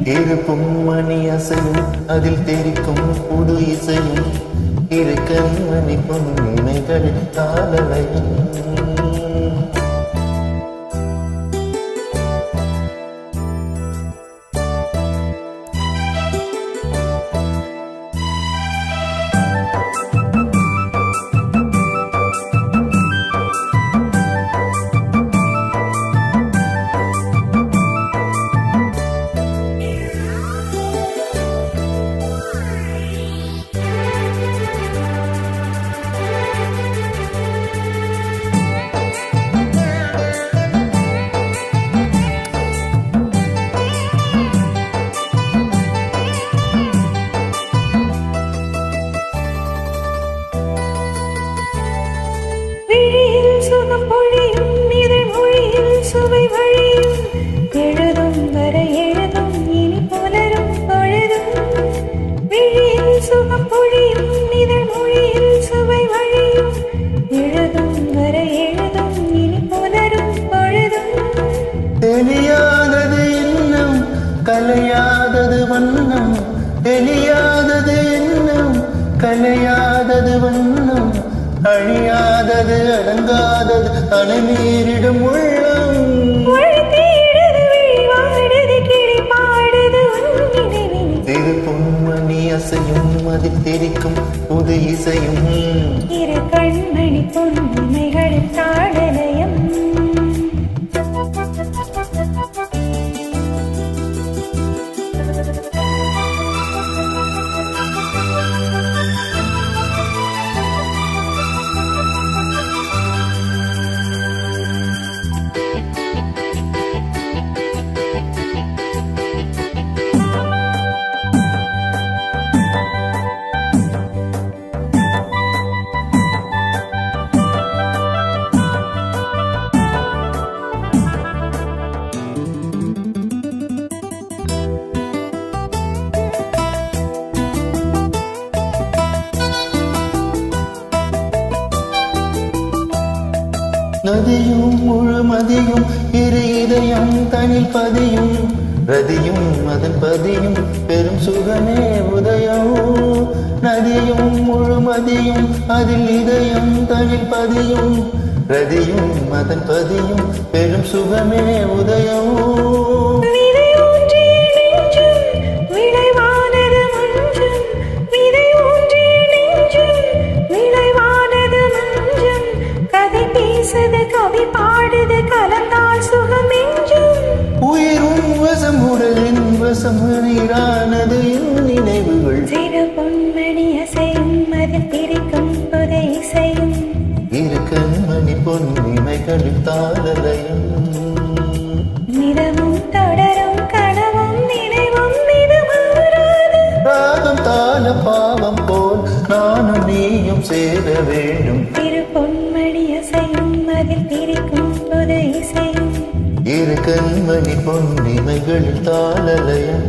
இரு பொன்மணி அசையும் அதில் தெரிக்கும் புது இசையும் இரு கண்மணி பொன்னிமைகள் காதலையும் சுவை வழியும் எழுதும் வர எழுதும் இனி புலரும் பொழுதும் விழியில் சுகம் பொழியும் இதழ் மொழியில் சுவை வழியும் எழுதும் வர எழுதும் இனி புலரும் பொழுதும் தெரியாதது இன்னும் கலையாதது வண்ணம் தெரியாதது இன்னும் கலையாதது வண்ணம் அழியாதது அடங்காதது அணைமீறிடும் உள்ளம் திரு பொன்மணி அசையும் அதில் தெரிக்கும் புது இசையும் இரு கண்மணி பொன்மைகளின் தாளலயம் நதியும் முழுமதியும் இரு இதயம் தனில் பதியும் ரதியும் அதன் பதியும் பெரும் சுகமே உதயம் நதியும் முழுமதியும் அதில் இதயம் தனில் பதியும் ரதியும் அதன் பதியும் பெரும் சுகமே உதயம் கவி பாடுது கலந்தால் சுகம் என்றும் உயிரும் வசம் உடலின் வசம் நீரானது நினைவுகள் சிறு பொன்மணி அசையும் அதில் திரிக்கும் புதை இசையும் இரு கண்மணி பொன்னிமைகளின் தாளலயம் நிறமும் தொடரும் கனவும் நினைவும் இது மாறாது ராகம் தாள பாவம் போல் நானும் நீயும் சேர வேண்டும் திரு பொன்மணி அசையும் அதில் திரிக்கும் புது இசையும் இரு கண்மணி பொன்னிமைகளின் தாளலயம்